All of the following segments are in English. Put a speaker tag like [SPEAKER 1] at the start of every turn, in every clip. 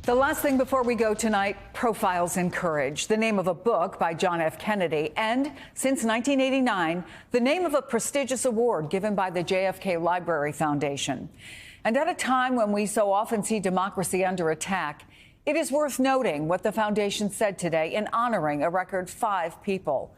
[SPEAKER 1] The last thing before we go tonight, Profiles in Courage, the name of a book by John F. Kennedy, and since 1989, the name of a prestigious award given by the JFK Library Foundation. And at a time when we so often see democracy under attack, it is worth noting what the foundation said today in honoring a record 5 people.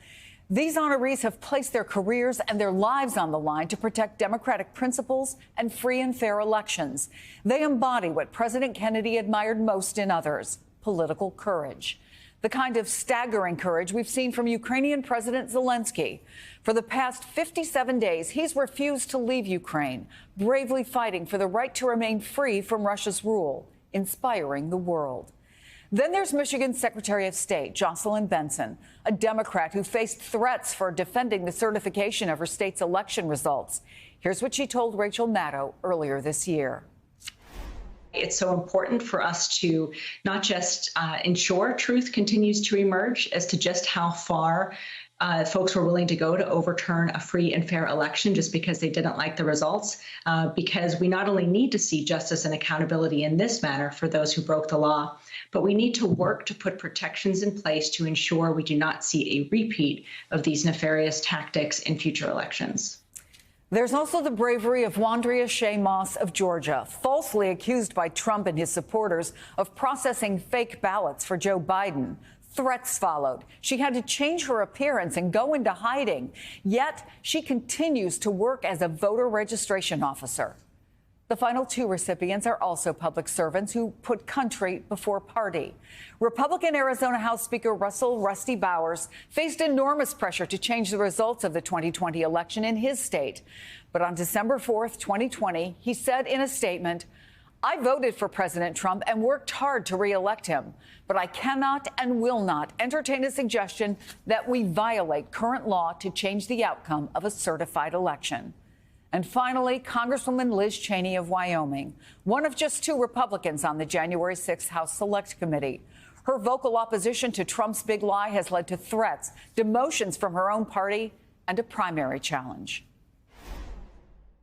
[SPEAKER 1] These honorees have placed their careers and their lives on the line to protect democratic principles and free and fair elections. They embody what President Kennedy admired most in others, political courage. The kind of staggering courage we've seen from Ukrainian President Zelenskyy. For the past 57 days, he's refused to leave Ukraine, bravely fighting for the right to remain free from Russia's rule, inspiring the world. Then there's Michigan's Secretary of State, Jocelyn Benson, a Democrat who faced threats for defending the certification of her state's election results. Here's what she told Rachel Maddow earlier this year.
[SPEAKER 2] It's so important for us to not just ensure truth continues to emerge as to just how far folks were willing to go to overturn a free and fair election just because they didn't like the results, because we not only need to see justice and accountability in this manner for those who broke the law, but we need to work to put protections in place to ensure we do not see a repeat of these nefarious tactics in future elections.
[SPEAKER 1] There's also the bravery of Wandrea Shaye of Georgia, falsely accused by Trump and his supporters of processing fake ballots for Joe Biden. Threats followed. She had to change her appearance and go into hiding. Yet she continues to work as a voter registration officer. The final 2 recipients are also public servants who put country before party. Republican Arizona House Speaker Russell "Rusty" Bowers faced enormous pressure to change the results of the 2020 election in his state. But on December 4th, 2020, he said in a statement, "I voted for President Trump and worked hard to re-elect him, but I cannot and will not entertain a suggestion that we violate current law to change the outcome of a certified election." And finally, Congresswoman Liz Cheney of Wyoming, one of just 2 Republicans on the January 6th House Select Committee. Her vocal opposition to Trump's big lie has led to threats, demotions from her own party, and a primary challenge.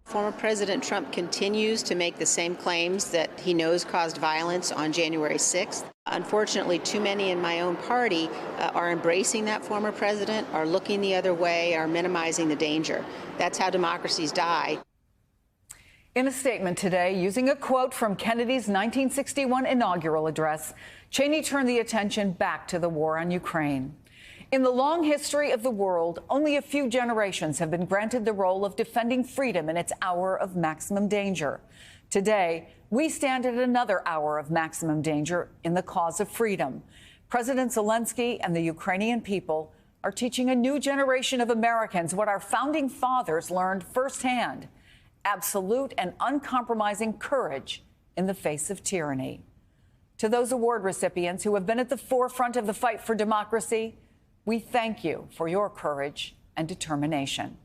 [SPEAKER 3] Former President Trump continues to make the same claims that he knows caused violence on January 6th. Unfortunately, too many in my own party are embracing that former president, are looking the other way, are minimizing the danger. That's how democracies die.
[SPEAKER 1] In a statement today, using a quote from Kennedy's 1961 inaugural address, Cheney turned the attention back to the war on Ukraine. In the long history of the world, only a few generations have been granted the role of defending freedom in its hour of maximum danger. Today, we stand at another hour of maximum danger in the cause of freedom. President Zelenskyy and the Ukrainian people are teaching a new generation of Americans what our founding fathers learned firsthand: absolute and uncompromising courage in the face of tyranny. To those award recipients who have been at the forefront of the fight for democracy, we thank you for your courage and determination.